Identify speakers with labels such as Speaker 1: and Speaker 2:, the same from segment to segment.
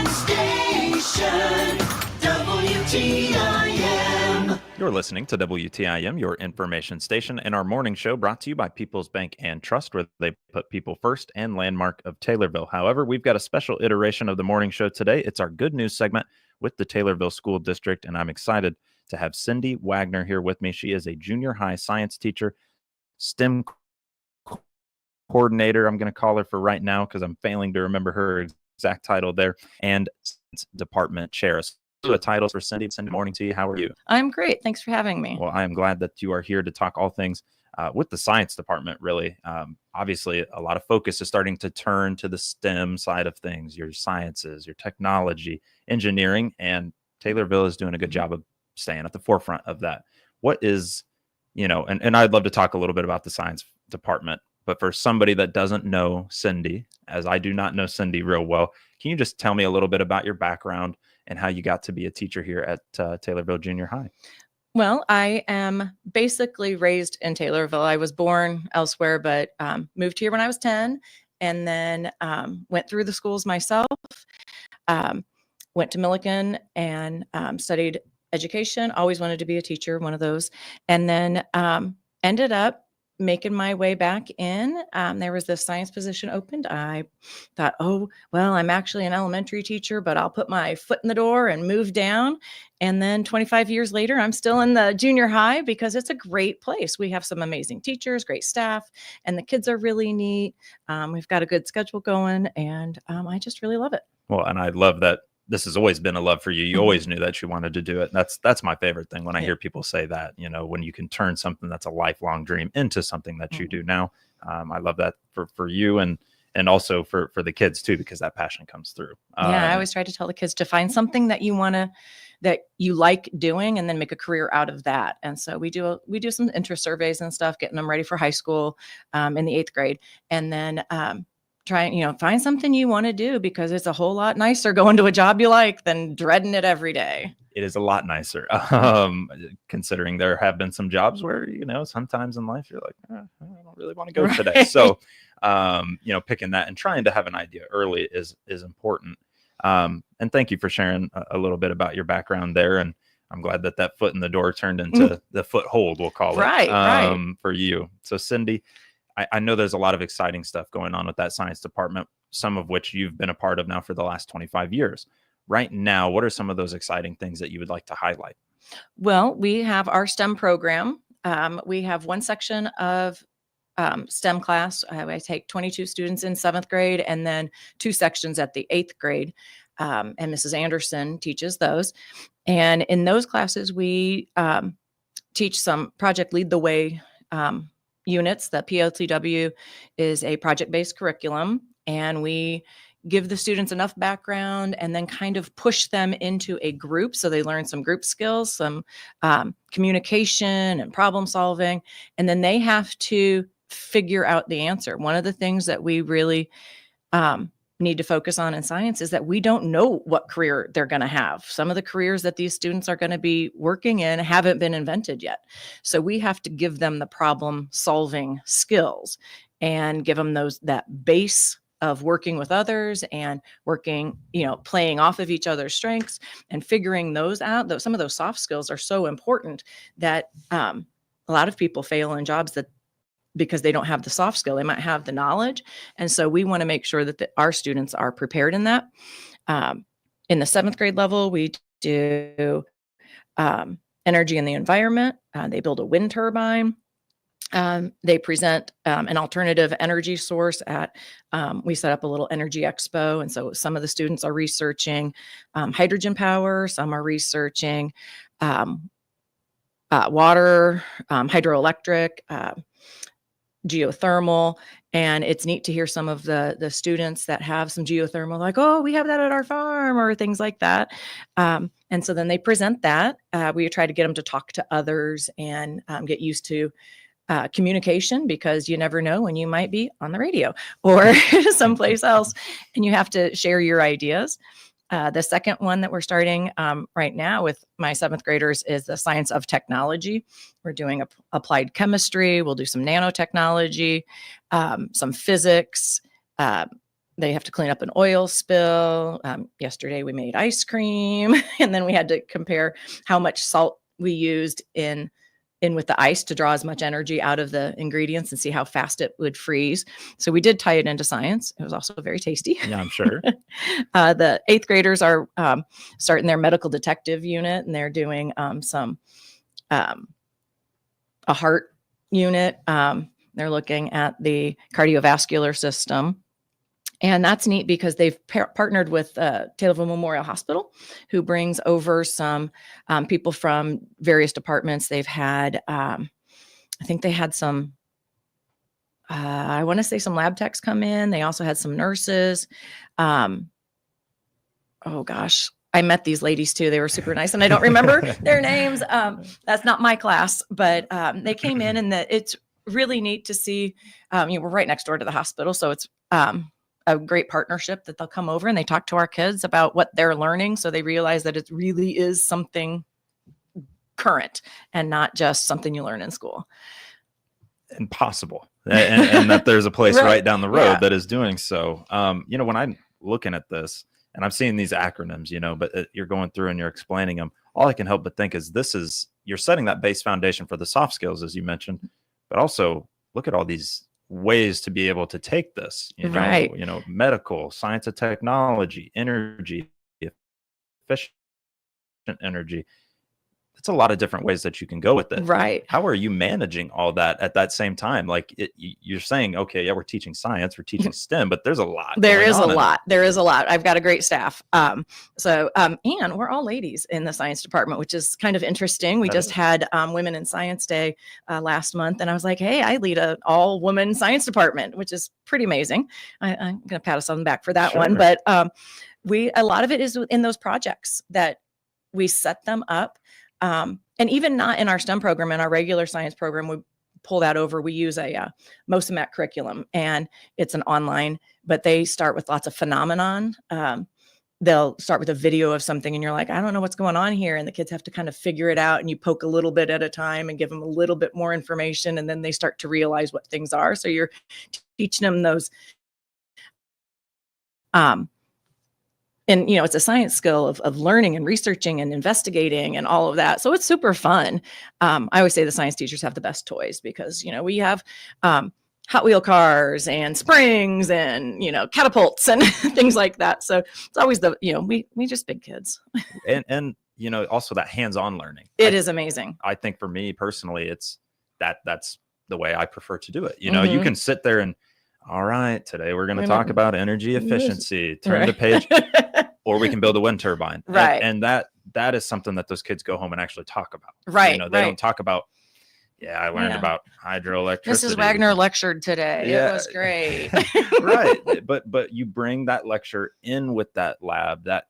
Speaker 1: station, WTIM.
Speaker 2: You're listening to WTIM, your information station, and our morning show brought to you by People's Bank and Trust, where they put people first, and Landmark of Taylorville. However, we've got a special iteration of the morning show today. It's our good news segment with the Taylorville School District, and I'm excited to have Cindy Wagner here with me. She is a junior high science teacher, STEM coordinator, I'm going to call her for right now because I'm failing to remember her exact title there, and department chair. A title for Cindy. Cindy, morning to you. How are you?
Speaker 3: I'm great. Thanks for having me.
Speaker 2: Well, I am glad that you are here to talk all things with the science department, really. Obviously, a lot of focus is starting to turn to the STEM side of things, your sciences, your technology, engineering, and Taylorville is doing a good job of staying at the forefront of that. What is, and I'd love to talk a little bit about the science department, but for somebody that doesn't know Cindy, as I do not know Cindy real well, can you just tell me a little bit about your background and how you got to be a teacher here at Taylorville Junior High?
Speaker 3: Well, I am basically raised in Taylorville. I was born elsewhere, but moved here when I was 10, and then went through the schools myself, went to Millikan and studied education, always wanted to be a teacher, one of those, and then ended up making my way back in. There was this science position opened. I thought, oh, well, I'm actually an elementary teacher, but I'll put my foot in the door and move down. And then 25 years later, I'm still in the junior high because it's a great place. We have some amazing teachers, great staff, and the kids are really neat. We've got a good schedule going, and I just really love it.
Speaker 2: Well, and I love that this has always been a love for you. You always knew that you wanted to do it. That's my favorite thing when I hear people say that, when you can turn something that's a lifelong dream into something that you do now. I love that for you and also for the kids too, because that passion comes through.
Speaker 3: I always try to tell the kids to find something that that you like doing and then make a career out of that. And so we do some interest surveys and stuff, getting them ready for high school in the 8th grade. And then try and, find something you want to do, because it's a whole lot nicer going to a job you like than dreading it every day.
Speaker 2: It is a lot nicer, considering there have been some jobs where, sometimes in life you're like, I don't really want to go today. So, picking that and trying to have an idea early is important. And thank you for sharing a little bit about your background there. And I'm glad that foot in the door turned into the foothold, we'll call it,
Speaker 3: right.
Speaker 2: For you. So Cindy, I know there's a lot of exciting stuff going on with that science department, some of which you've been a part of now for the last 25 years. Right now, what are some of those exciting things that you would like to highlight?
Speaker 3: Well, we have our STEM program. We have one section of STEM class. I take 22 students in 7th grade and then 2 sections at the 8th grade. And Mrs. Anderson teaches those. And in those classes, we teach some Project Lead the Way units. The PLTW is a project-based curriculum, and we give the students enough background and then kind of push them into a group. So they learn some group skills, some communication and problem solving, and then they have to figure out the answer. One of the things that we really need to focus on in science is that we don't know what career they're going to have. Some of the careers that these students are going to be working in haven't been invented yet. So we have to give them the problem solving skills and give them that base of working with others and working, playing off of each other's strengths and figuring those out. Some of those soft skills are so important that a lot of people fail in jobs because they don't have the soft skill. They might have the knowledge. And so we want to make sure that our students are prepared in that. In the 7th grade level, we do energy and the environment. They build a wind turbine. They present an alternative energy source we set up a little energy expo. And so some of the students are researching hydrogen power. Some are researching water, hydroelectric, geothermal. And it's neat to hear some of the students that have some geothermal, like, oh, we have that at our farm, or things like that. And so then they present that. We try to get them to talk to others and get used to communication, because you never know when you might be on the radio or someplace else and you have to share your ideas. The second one that we're starting right now with my 7th graders is the science of technology. We're doing applied chemistry. We'll do some nanotechnology, some physics, they have to clean up an oil spill. Yesterday we made ice cream, and then we had to compare how much salt we used in with the ice to draw as much energy out of the ingredients and see how fast it would freeze. So we did tie it into science. It was also very tasty.
Speaker 2: Yeah, I'm sure.
Speaker 3: The 8th graders are starting their medical detective unit, and they're doing a heart unit. They're looking at the cardiovascular system. And that's neat because they've partnered with Taylorville Memorial Hospital, who brings over some people from various departments. They've had, I think they had some, I want to say some lab techs come in. They also had some nurses. Oh gosh, I met these ladies too. They were super nice, and I don't remember their names. That's not my class, but they came in, and it's really neat to see. We're right next door to the hospital, so it's a great partnership that they'll come over and they talk to our kids about what they're learning. So they realize that it really is something current and not just something you learn in school.
Speaker 2: And possible. And that there's a place right down the road
Speaker 3: Yeah.
Speaker 2: that is doing so. When I'm looking at this and I'm seeing these acronyms, but you're going through and you're explaining them, all I can help but think is you're setting that base foundation for the soft skills, as you mentioned, but also look at all these ways to be able to take this,
Speaker 3: Right.
Speaker 2: Medical, science and technology, energy, efficient energy. It's a lot of different ways that you can go with it.
Speaker 3: Right.
Speaker 2: How are you managing all that at that same time? Like you're saying, okay, yeah, we're teaching science, we're teaching STEM, but there's a lot.
Speaker 3: There is a lot. There is a lot. I've got a great staff. And we're all ladies in the science department, which is kind of interesting. We just had Women in Science Day last month, and I was like, hey, I lead an all-woman science department, which is pretty amazing. I'm going to pat us on the back for that one. But a lot of it is in those projects that we set them up. And even not in our STEM program, in our regular science program, we pull that over. We use a MOSAMAT curriculum, and it's an online, but they start with lots of phenomenon. They'll start with a video of something, and you're like, I don't know what's going on here. And the kids have to kind of figure it out, and you poke a little bit at a time and give them a little bit more information. And then they start to realize what things are. So you're teaching them those, and, it's a science skill of learning and researching and investigating and all of that. So it's super fun. I always say the science teachers have the best toys because, we have Hot Wheel cars and springs and, catapults and things like that. So it's always we just big kids.
Speaker 2: And also that hands-on learning.
Speaker 3: It is amazing.
Speaker 2: I think for me personally, that's the way I prefer to do it. You can sit there and, all right, today we're going to talk about energy efficiency, turn the page, or we can build a wind turbine.
Speaker 3: Right.
Speaker 2: And that is something that those kids go home and actually talk about.
Speaker 3: Right.
Speaker 2: They don't talk about, I learned about hydroelectricity.
Speaker 3: Mrs. Wagner lectured today. Yeah. It was great.
Speaker 2: Right. But you bring that lecture in with that lab, that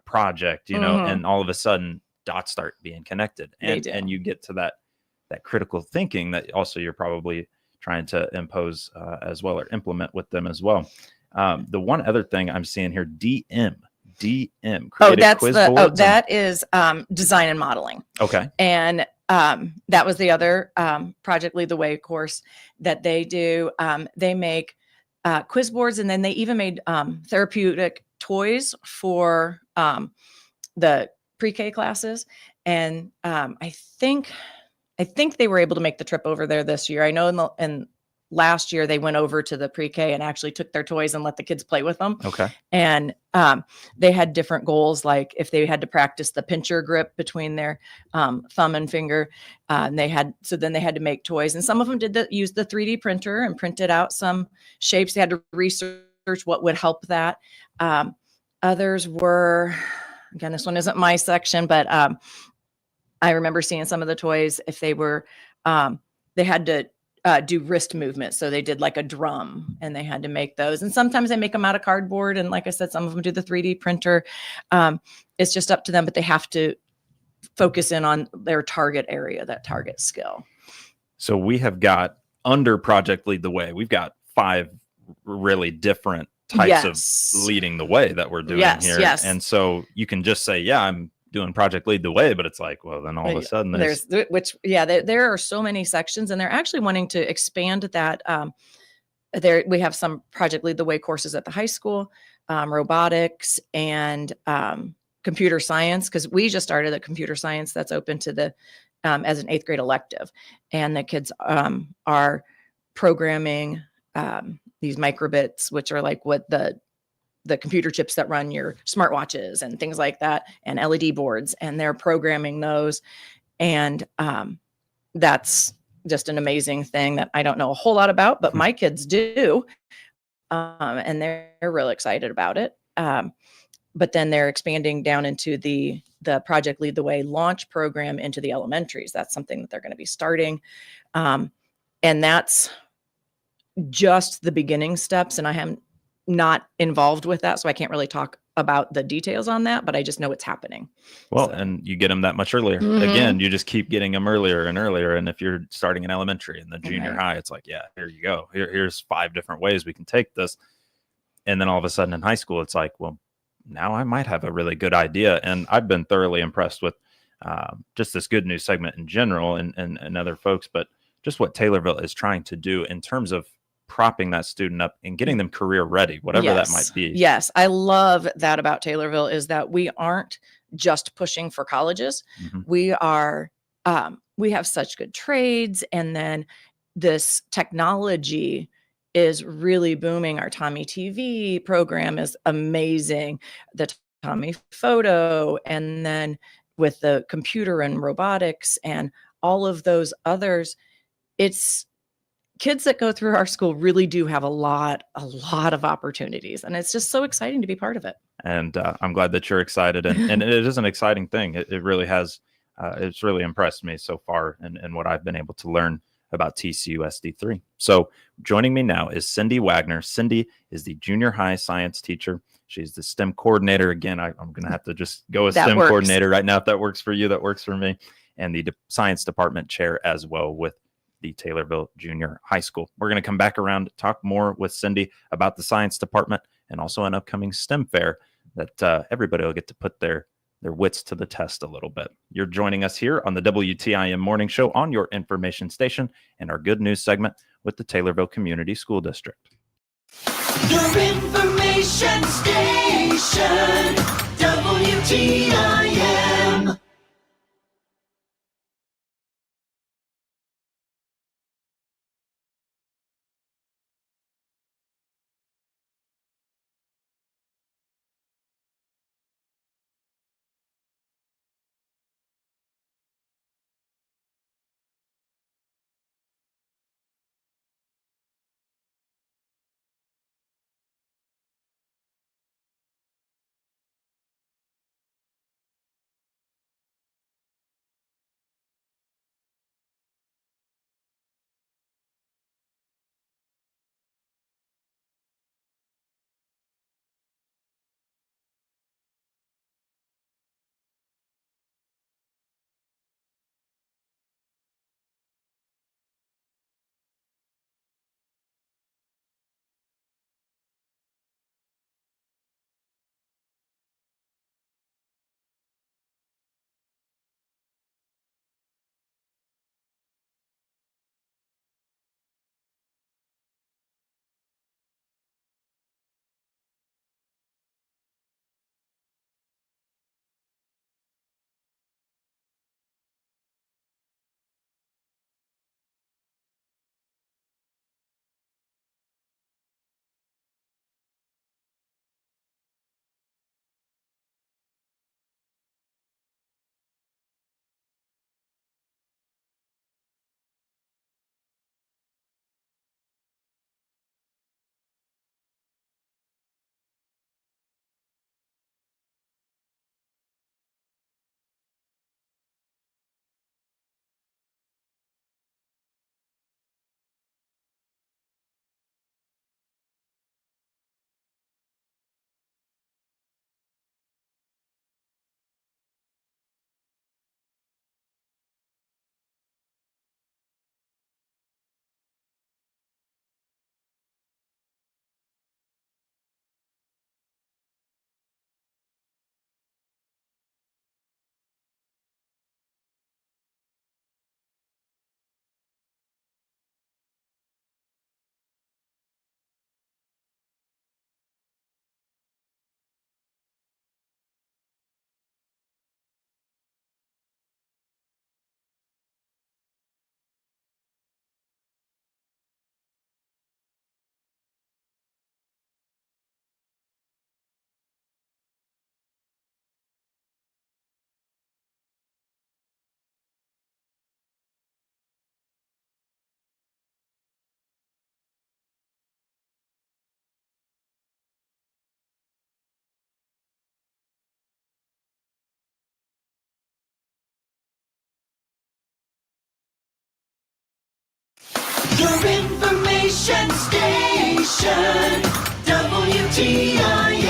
Speaker 2: project, and all of a sudden dots start being connected. And you get to that critical thinking that also you're probably trying to impose as well, or implement with them as well. The one other thing I'm seeing here, DM.
Speaker 3: That is design and modeling.
Speaker 2: Okay.
Speaker 3: And that was the other Project Lead the Way course that they do. They make quiz boards, and then they even made therapeutic toys for the pre-K classes. And I think they were able to make the trip over there this year. I know in last year they went over to the pre-K and actually took their toys and let the kids play with them.
Speaker 2: Okay.
Speaker 3: And they had different goals, like if they had to practice the pincher grip between their thumb and finger, then they had to make toys. And some of them use the 3D printer and printed out some shapes. They had to research what would help that. Others were, again, this one isn't my section, but I remember seeing some of the toys, if they were, they had to do wrist movement. So they did like a drum, and they had to make those. And sometimes they make them out of cardboard. And like I said, some of them do the 3D printer. It's just up to them, but they have to focus in on their target area, that target skill.
Speaker 2: So we have got, under Project Lead the Way, we've got 5 really different types of leading the way that we're doing here.
Speaker 3: Yes.
Speaker 2: And so you can just say, I'm doing Project Lead the Way, but it's like, well, then all of a sudden
Speaker 3: there are so many sections, and they're actually wanting to expand that there we have some Project Lead the Way courses at the high school, robotics and computer science, because we just started a computer science that's open to the as an 8th grade elective, and the kids are programming these microbits, which are like what the computer chips that run your smartwatches and things like that, and LED boards, and they're programming those. And that's just an amazing thing that I don't know a whole lot about, but my kids do. And they're really excited about it. But then they're expanding down into the Project Lead the Way launch program into the elementaries. That's something that they're going to be starting. And that's just the beginning steps. And I am not involved with that, so I can't really talk about the details on that, but I just know it's happening.
Speaker 2: Well, and you get them that much earlier. Again, you just keep getting them earlier and earlier. And if you're starting in elementary and the junior high, it's like, yeah, here you go. Here's 5 different ways we can take this. And then all of a sudden in high school, it's like, well, now I might have a really good idea. And I've been thoroughly impressed with just this good news segment in general and other folks, but just what Taylorville is trying to do in terms of propping that student up and getting them career ready, whatever that might be.
Speaker 3: Yes, I love that about Taylorville, is that we aren't just pushing for colleges. We are we have such good trades, and then this technology is really booming. Our Tommy TV program is amazing. The Tommy Photo, and then with the computer and robotics and all of those others, it's kids that go through our school really do have a lot of opportunities, and it's just so exciting to be part of it.
Speaker 2: And I'm glad that you're excited, and it is an exciting thing. It really has. It's really impressed me so far and what I've been able to learn about TCU SD3. So joining me now is Cindy Wagner. Cindy is the junior high science teacher. She's the STEM coordinator. Again, I'm going to have to just go with STEM coordinator right now. If that works for you, that works for me. And the science department chair as well with the Taylorville Junior High School. We're going to come back around, talk more with Cindy about the science department and also an upcoming STEM fair that everybody will get to put their wits to the test a little bit. You're joining us here on the WTIM Morning Show on your information station and our good news segment with the Taylorville Community School District.
Speaker 1: Your information station, WTIM. Your information station, WTIM.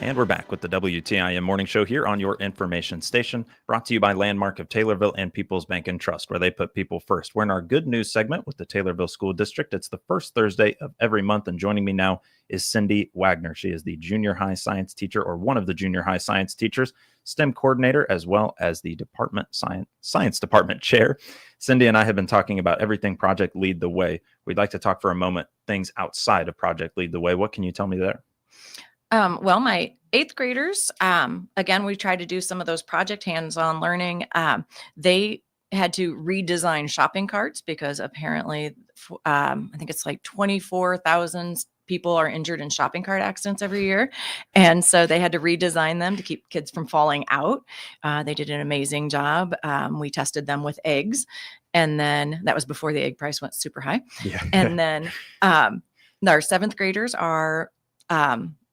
Speaker 2: And we're back with the WTIM Morning Show here on your information station, brought to you by Landmark of Taylorville and People's Bank and Trust, where they put people first. We're in our good news segment with the Taylorville School District. It's the first Thursday of every month, and joining me now is Cindy Wagner. She is the junior high science teacher, or one of the junior high science teachers, STEM coordinator, as well as the science department chair. Cindy and I have been talking about everything Project Lead the Way. We'd like to talk for a moment things outside of Project Lead the Way. What can you tell me there?
Speaker 3: Well, my eighth graders, again, we tried to do some of those project hands-on learning. They had to redesign shopping carts because apparently, I think it's like 24,000 people are injured in shopping cart accidents every year. And so they had to redesign them to keep kids from falling out. They did an amazing job. We tested them with eggs. And then that was before the egg price went super high.
Speaker 2: Yeah.
Speaker 3: And then our seventh graders are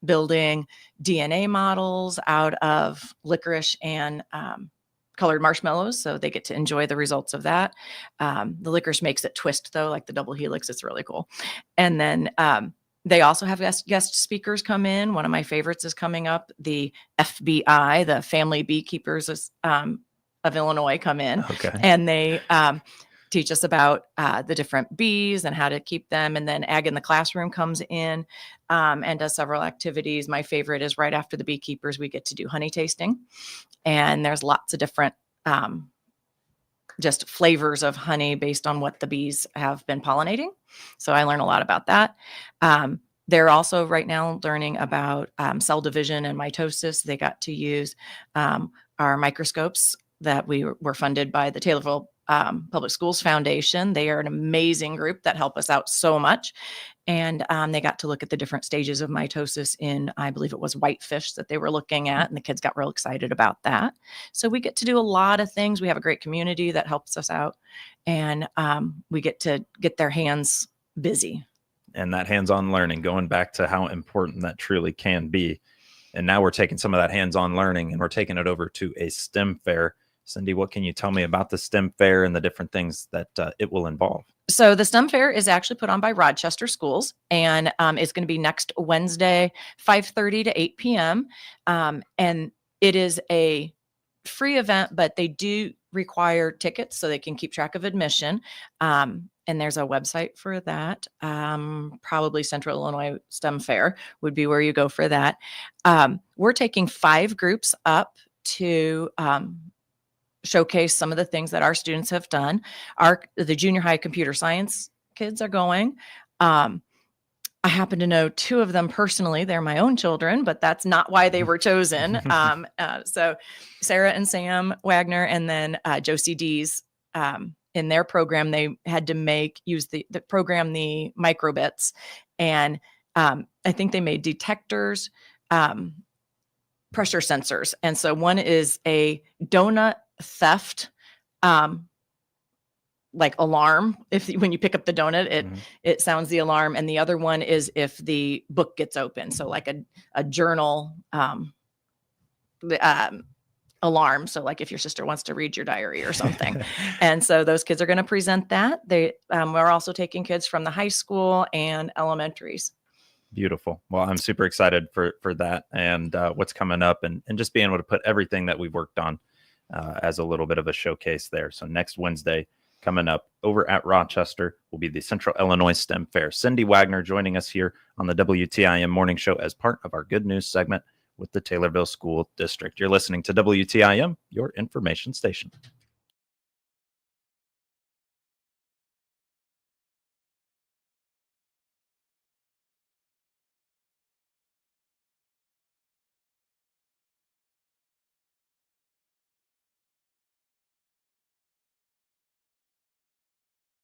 Speaker 3: building DNA models out of licorice and colored marshmallows. So they get to enjoy the results of that. The licorice makes it twist though, like the double helix. It's really cool. And then they also have guest speakers come in. One of my favorites is coming up. The FBI, the Family Beekeepers of Illinois, come in.
Speaker 2: Okay.
Speaker 3: And they teach us about the different bees and how to keep them. And then Ag in the Classroom comes in and does several activities. My favorite is right after the beekeepers, we get to do honey tasting. And there's lots of different just flavors of honey based on what the bees have been pollinating. So I learn a lot about that. They're also right now learning about cell division and mitosis. They got to use our microscopes that we were funded by the Taylorville Public Schools Foundation. They are an amazing group that help us out so much. And they got to look at the different stages of mitosis in, I believe it was whitefish that they were looking at, and the kids got real excited about that. So we get to do a lot of things. We have a great community that helps us out, and we get to get their hands busy.
Speaker 2: And that hands-on learning, going back to how important that truly can be. And now we're taking some of that hands-on learning and we're taking it over to a STEM fair. Cindy, what can you tell me about the STEM fair and the different things that it will involve?
Speaker 3: So the STEM fair is actually put on by Rochester Schools, and it's going to be next Wednesday, 5:30 to 8 p.m. And it is a free event, but they do require tickets so they can keep track of admission. And there's a website for that. Probably Central Illinois STEM Fair would be where you go for that. We're taking 5 groups up to showcase some of the things that our students have done. The junior high computer science kids are going. I happen to know 2 of them personally. They're my own children, but that's not why they were chosen. So Sarah and Sam Wagner, and then Josie Dees, in their program, they had to use the program, the microbits. And I think they made detectors, pressure sensors. And so one is a donut theft like alarm. When you pick up the donut, it sounds the alarm. And the other one is if the book gets open. So like a journal alarm. So like if your sister wants to read your diary or something. And so those kids are going to present that. We're also taking kids from the high school and elementaries.
Speaker 2: Beautiful. Well, I'm super excited for that and what's coming up and just being able to put everything that we've worked on as a little bit of a showcase there. So next Wednesday coming up over at Rochester will be the Central Illinois STEM Fair. Cindy Wagner joining us here on the WTIM Morning Show as part of our Good News segment with the Taylorville School District. You're listening to WTIM, your information station.